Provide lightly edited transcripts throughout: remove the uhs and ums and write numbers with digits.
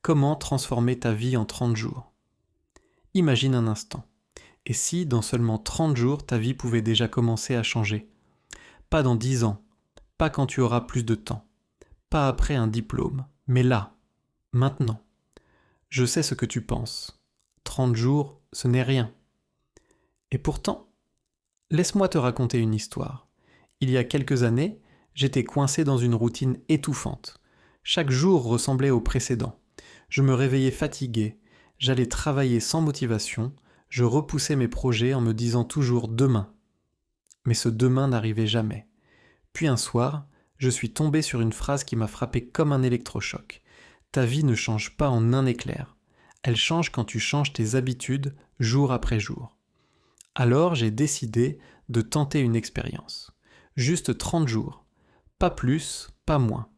Comment transformer ta vie en 30 jours? Imagine un instant. Et si, dans seulement 30 jours, ta vie pouvait déjà commencer à changer? Pas dans 10 ans, pas quand tu auras plus de temps, pas après un diplôme, mais là, maintenant. Je sais ce que tu penses. 30 jours, ce n'est rien. Et pourtant, laisse-moi te raconter une histoire. Il y a quelques années, j'étais coincé dans une routine étouffante. Chaque jour ressemblait au précédent. Je me réveillais fatigué, j'allais travailler sans motivation, je repoussais mes projets en me disant toujours demain. Mais ce demain n'arrivait jamais. Puis un soir, je suis tombé sur une phrase qui m'a frappé comme un électrochoc. Ta vie ne change pas en un éclair. Elle change quand tu changes tes habitudes jour après jour. Alors j'ai décidé de tenter une expérience. Juste 30 jours. Pas plus, pas moins.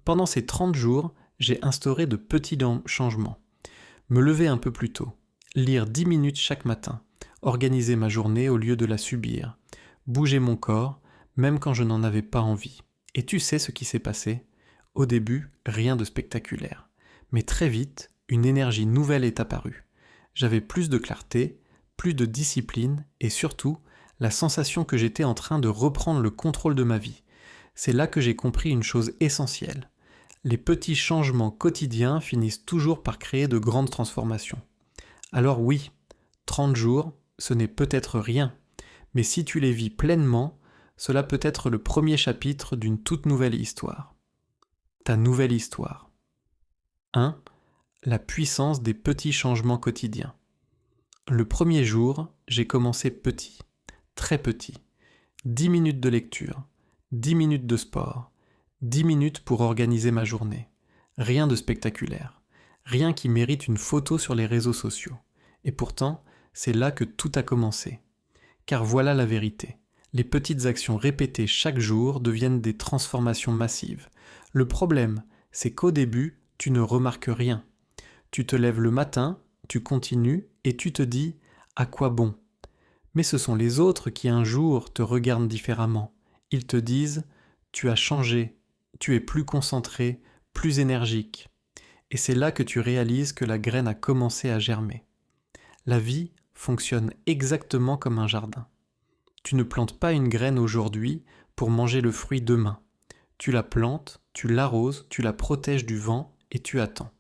Pendant ces 30 jours, j'ai instauré de petits changements. Me lever un peu plus tôt, lire 10 minutes chaque matin, organiser ma journée au lieu de la subir, bouger mon corps, même quand je n'en avais pas envie. Et tu sais ce qui s'est passé? Au début, rien de spectaculaire. Mais très vite, une énergie nouvelle est apparue. J'avais plus de clarté, plus de discipline et surtout, la sensation que j'étais en train de reprendre le contrôle de ma vie. C'est là que j'ai compris une chose essentielle. Les petits changements quotidiens finissent toujours par créer de grandes transformations. Alors oui, 30 jours, ce n'est peut-être rien, mais si tu les vis pleinement, cela peut être le premier chapitre d'une toute nouvelle histoire. Ta nouvelle histoire. 1. La puissance des petits changements quotidiens. Le premier jour, j'ai commencé petit, très petit. 10 minutes de lecture, 10 minutes de sport, 10 minutes pour organiser ma journée. Rien de spectaculaire, rien qui mérite une photo sur les réseaux sociaux. Et pourtant, c'est là que tout a commencé. Car voilà la vérité. Les petites actions répétées chaque jour deviennent des transformations massives. Le problème, c'est qu'au début, tu ne remarques rien. Tu te lèves le matin, tu continues et tu te dis « à quoi bon ?» Mais ce sont les autres qui un jour te regardent différemment. Ils te disent « tu as changé, tu es plus concentré, plus énergique. » Et c'est là que tu réalises que la graine a commencé à germer. La vie fonctionne exactement comme un jardin. Tu ne plantes pas une graine aujourd'hui pour manger le fruit demain. Tu la plantes, tu l'arroses, tu la protèges du vent et tu attends.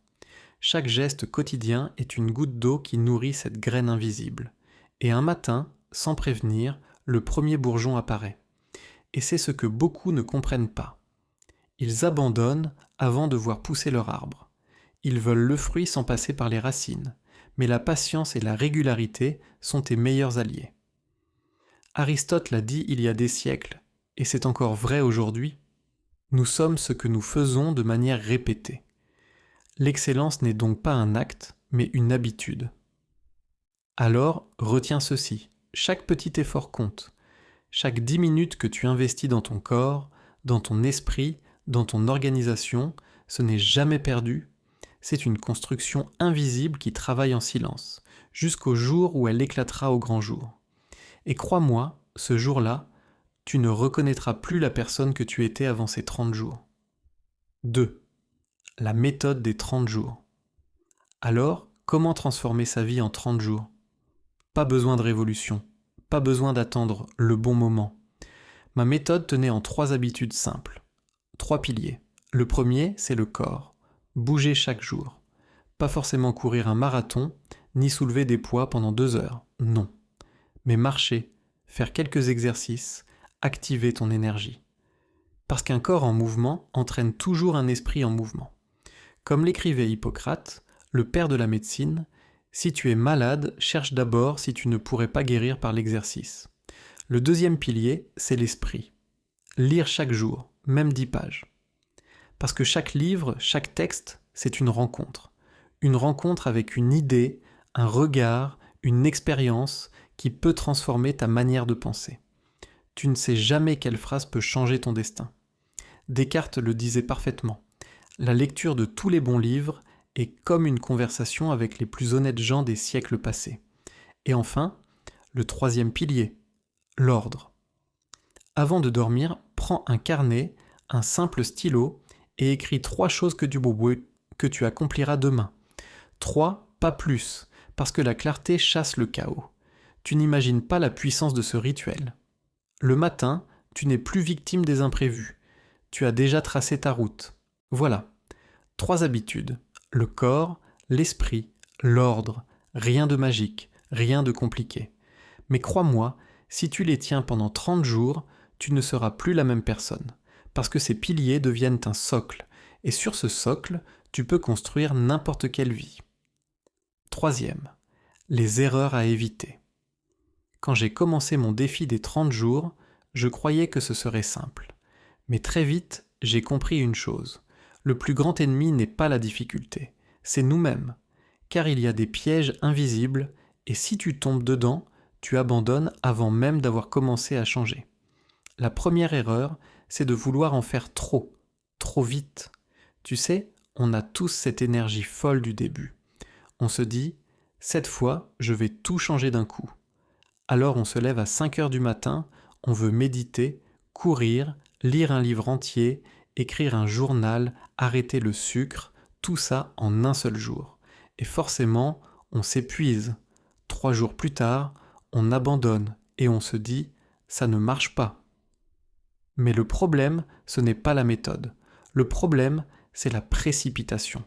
Chaque geste quotidien est une goutte d'eau qui nourrit cette graine invisible. Et un matin, sans prévenir, le premier bourgeon apparaît. Et c'est ce que beaucoup ne comprennent pas. Ils abandonnent avant de voir pousser leur arbre. Ils veulent le fruit sans passer par les racines. Mais la patience et la régularité sont tes meilleurs alliés. Aristote l'a dit il y a des siècles, et c'est encore vrai aujourd'hui. Nous sommes ce que nous faisons de manière répétée. L'excellence n'est donc pas un acte, mais une habitude. Alors, retiens ceci, chaque petit effort compte. Chaque 10 minutes que tu investis dans ton corps, dans ton esprit, dans ton organisation, ce n'est jamais perdu. C'est une construction invisible qui travaille en silence, jusqu'au jour où elle éclatera au grand jour. Et crois-moi, ce jour-là, tu ne reconnaîtras plus la personne que tu étais avant ces 30 jours. 2. La méthode des 30 jours. Alors, comment transformer sa vie en 30 jours? Pas besoin de révolution, pas besoin d'attendre le bon moment. Ma méthode tenait en 3 habitudes simples. 3 piliers. Le premier, c'est le corps. Bouger chaque jour. Pas forcément courir un marathon, ni soulever des poids pendant 2 heures, non. Mais marcher, faire quelques exercices, activer ton énergie. Parce qu'un corps en mouvement entraîne toujours un esprit en mouvement. Comme l'écrivait Hippocrate, le père de la médecine, si tu es malade, cherche d'abord si tu ne pourrais pas guérir par l'exercice. Le deuxième pilier, c'est l'esprit. Lire chaque jour, même 10 pages. Parce que chaque livre, chaque texte, c'est une rencontre. Une rencontre avec une idée, un regard, une expérience qui peut transformer ta manière de penser. Tu ne sais jamais quelle phrase peut changer ton destin. Descartes le disait parfaitement. La lecture de tous les bons livres est comme une conversation avec les plus honnêtes gens des siècles passés. Et enfin, le troisième pilier, l'ordre. Avant de dormir, prends un carnet, un simple stylo et écris 3 choses que tu que tu accompliras demain. 3, pas plus, parce que la clarté chasse le chaos. Tu n'imagines pas la puissance de ce rituel. Le matin, tu n'es plus victime des imprévus. Tu as déjà tracé ta route. Voilà. 3 habitudes. Le corps, l'esprit, l'ordre. Rien de magique, rien de compliqué. Mais crois-moi, si tu les tiens pendant 30 jours, tu ne seras plus la même personne. Parce que ces piliers deviennent un socle. Et sur ce socle, tu peux construire n'importe quelle vie. 3e. Les erreurs à éviter. Quand j'ai commencé mon défi des 30 jours, je croyais que ce serait simple. Mais très vite, j'ai compris une chose. Le plus grand ennemi n'est pas la difficulté, c'est nous-mêmes. Car il y a des pièges invisibles, et si tu tombes dedans, tu abandonnes avant même d'avoir commencé à changer. La première erreur, c'est de vouloir en faire trop vite. Tu sais, on a tous cette énergie folle du début. On se dit, cette fois, je vais tout changer d'un coup. Alors on se lève à 5 heures du matin, on veut méditer, courir, lire un livre entier, écrire un journal, arrêter le sucre, tout ça en un seul jour. Et forcément, on s'épuise. 3 jours plus tard, on abandonne et on se dit « ça ne marche pas ». Mais le problème, ce n'est pas la méthode. Le problème, c'est la précipitation.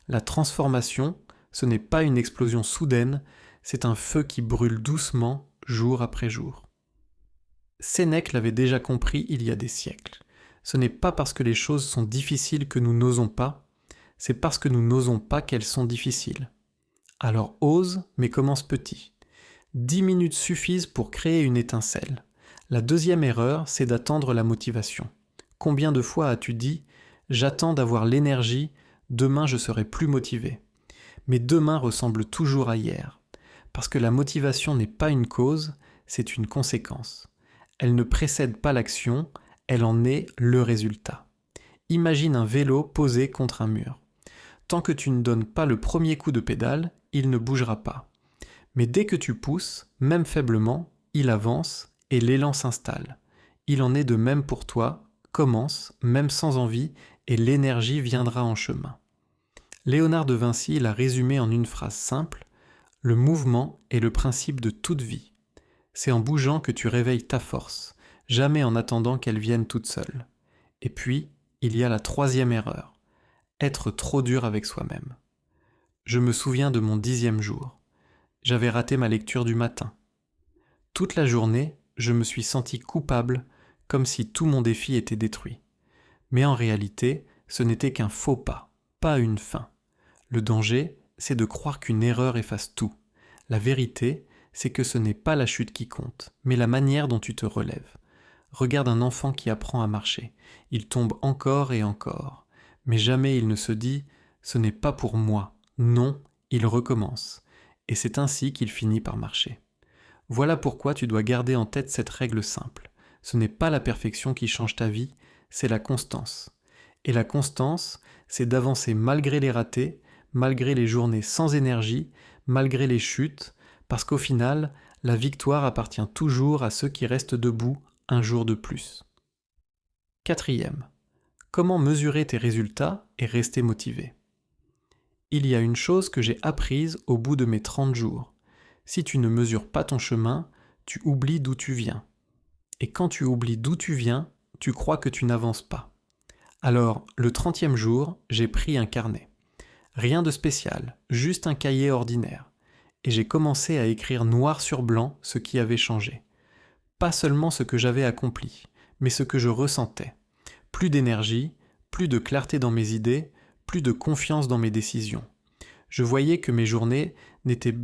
La transformation, ce n'est pas une explosion soudaine, c'est un feu qui brûle doucement, jour après jour. Sénèque l'avait déjà compris il y a des siècles. Ce n'est pas parce que les choses sont difficiles que nous n'osons pas, c'est parce que nous n'osons pas qu'elles sont difficiles. Alors ose, mais commence petit. 10 minutes suffisent pour créer une étincelle. La deuxième erreur, c'est d'attendre la motivation. Combien de fois as-tu dit « j'attends d'avoir l'énergie, demain je serai plus motivé ». Mais demain ressemble toujours à hier. Parce que la motivation n'est pas une cause, c'est une conséquence. Elle ne précède pas l'action, elle en est le résultat. Imagine un vélo posé contre un mur. Tant que tu ne donnes pas le premier coup de pédale, il ne bougera pas. Mais dès que tu pousses, même faiblement, il avance et l'élan s'installe. Il en est de même pour toi, commence, même sans envie, et l'énergie viendra en chemin. Léonard de Vinci l'a résumé en une phrase simple. Le mouvement est le principe de toute vie. C'est en bougeant que tu réveilles ta force, jamais en attendant qu'elle vienne toute seule. Et puis, il y a la troisième erreur, être trop dur avec soi-même. Je me souviens de mon 10e jour. J'avais raté ma lecture du matin. Toute la journée, je me suis senti coupable, comme si tout mon défi était détruit. Mais en réalité, ce n'était qu'un faux pas, pas une fin. Le danger, c'est de croire qu'une erreur efface tout. La vérité, c'est que ce n'est pas la chute qui compte, mais la manière dont tu te relèves. Regarde un enfant qui apprend à marcher. Il tombe encore et encore. Mais jamais il ne se dit « ce n'est pas pour moi ». Non, il recommence. Et c'est ainsi qu'il finit par marcher. Voilà pourquoi tu dois garder en tête cette règle simple. Ce n'est pas la perfection qui change ta vie, c'est la constance. Et la constance, c'est d'avancer malgré les ratés, malgré les journées sans énergie, malgré les chutes, parce qu'au final, la victoire appartient toujours à ceux qui restent debout un jour de plus. 4e. Comment mesurer tes résultats et rester motivé ? Il y a une chose que j'ai apprise au bout de mes 30 jours. Si tu ne mesures pas ton chemin, tu oublies d'où tu viens. Et quand tu oublies d'où tu viens, tu crois que tu n'avances pas. Alors, le 30e jour, j'ai pris un carnet. Rien de spécial, juste un cahier ordinaire. Et j'ai commencé à écrire noir sur blanc ce qui avait changé. Pas seulement ce que j'avais accompli, mais ce que je ressentais. Plus d'énergie, plus de clarté dans mes idées, plus de confiance dans mes décisions. Je voyais que mes journées n'étaient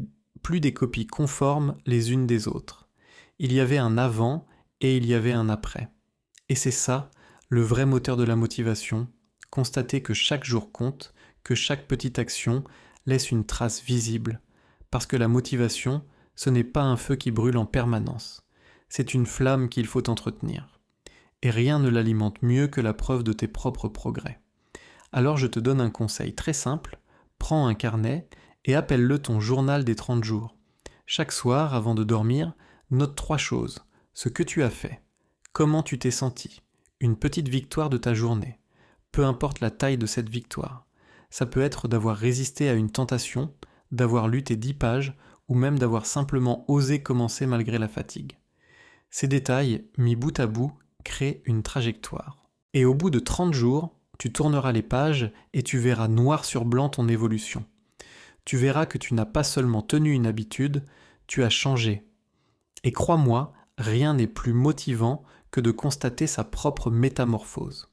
plus des copies conformes les unes des autres. Il y avait un avant et il y avait un après. Et c'est ça, le vrai moteur de la motivation, constater que chaque jour compte, que chaque petite action laisse une trace visible, parce que la motivation, ce n'est pas un feu qui brûle en permanence, c'est une flamme qu'il faut entretenir. Et rien ne l'alimente mieux que la preuve de tes propres progrès. Alors je te donne un conseil très simple, prends un carnet et appelle-le ton journal des 30 jours. Chaque soir, avant de dormir, note 3 choses. Ce que tu as fait, comment tu t'es senti, une petite victoire de ta journée, peu importe la taille de cette victoire. Ça peut être d'avoir résisté à une tentation, d'avoir lutté 10 pages, ou même d'avoir simplement osé commencer malgré la fatigue. Ces détails, mis bout à bout, créent une trajectoire. Et au bout de 30 jours, tu tourneras les pages et tu verras noir sur blanc ton évolution. Tu verras que tu n'as pas seulement tenu une habitude, tu as changé. Et crois-moi, rien n'est plus motivant que de constater sa propre métamorphose.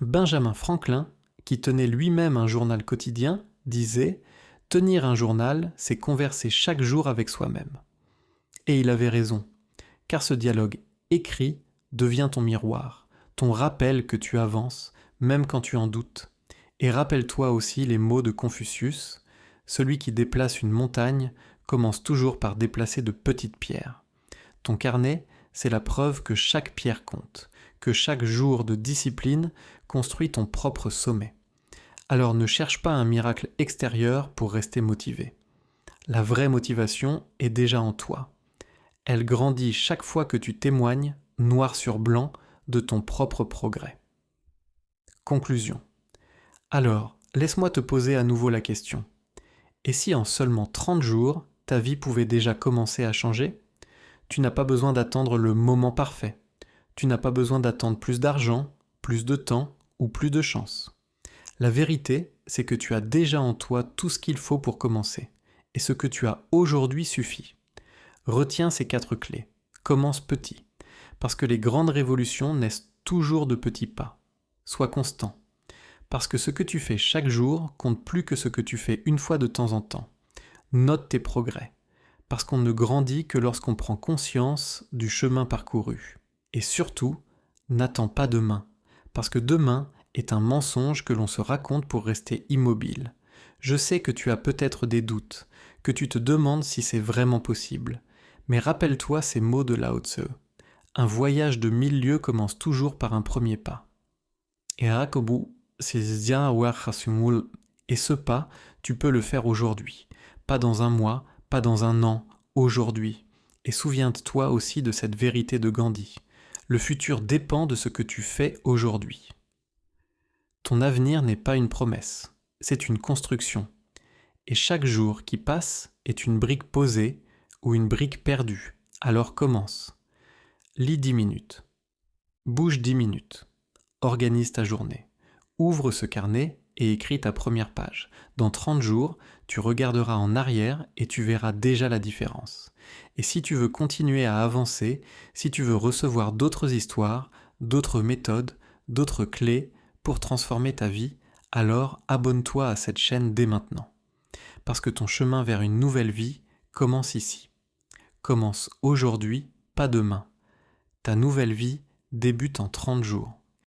Benjamin Franklin, qui tenait lui-même un journal quotidien, disait « Tenir un journal, c'est converser chaque jour avec soi-même ». Et il avait raison, car ce dialogue écrit devient ton miroir, ton rappel que tu avances, même quand tu en doutes. Et rappelle-toi aussi les mots de Confucius, celui qui déplace une montagne commence toujours par déplacer de petites pierres. Ton carnet, c'est la preuve que chaque pierre compte, que chaque jour de discipline construit ton propre sommet. Alors ne cherche pas un miracle extérieur pour rester motivé. La vraie motivation est déjà en toi. Elle grandit chaque fois que tu témoignes, noir sur blanc, de ton propre progrès. Conclusion. Alors, laisse-moi te poser à nouveau la question. Et si en seulement 30 jours, ta vie pouvait déjà commencer à changer ? Tu n'as pas besoin d'attendre le moment parfait. Tu n'as pas besoin d'attendre plus d'argent, plus de temps ou plus de chance. La vérité, c'est que tu as déjà en toi tout ce qu'il faut pour commencer. Et ce que tu as aujourd'hui suffit. Retiens ces 4 clés. Commence petit. Parce que les grandes révolutions naissent toujours de petits pas. Sois constant. Parce que ce que tu fais chaque jour compte plus que ce que tu fais une fois de temps en temps. Note tes progrès. Parce qu'on ne grandit que lorsqu'on prend conscience du chemin parcouru. Et surtout, n'attends pas demain. Parce que demain est un mensonge que l'on se raconte pour rester immobile. Je sais que tu as peut-être des doutes, que tu te demandes si c'est vraiment possible. Mais rappelle-toi ces mots de Lao Tse. Un voyage de 1000 lieues commence toujours par un premier pas. Et ce pas, tu peux le faire aujourd'hui. Pas dans un mois, pas dans un an, aujourd'hui. Et souviens-toi aussi de cette vérité de Gandhi. Le futur dépend de ce que tu fais aujourd'hui. Ton avenir n'est pas une promesse, c'est une construction. Et chaque jour qui passe est une brique posée ou une brique perdue. Alors commence. Lis 10 minutes. Bouge 10 minutes. Organise ta journée. Ouvre ce carnet et écris ta première page. Dans 30 jours, tu regarderas en arrière et tu verras déjà la différence. Et si tu veux continuer à avancer, si tu veux recevoir d'autres histoires, d'autres méthodes, d'autres clés pour transformer ta vie, alors abonne-toi à cette chaîne dès maintenant. Parce que ton chemin vers une nouvelle vie commence ici. Commence aujourd'hui, pas demain. Ta nouvelle vie débute en 30 jours.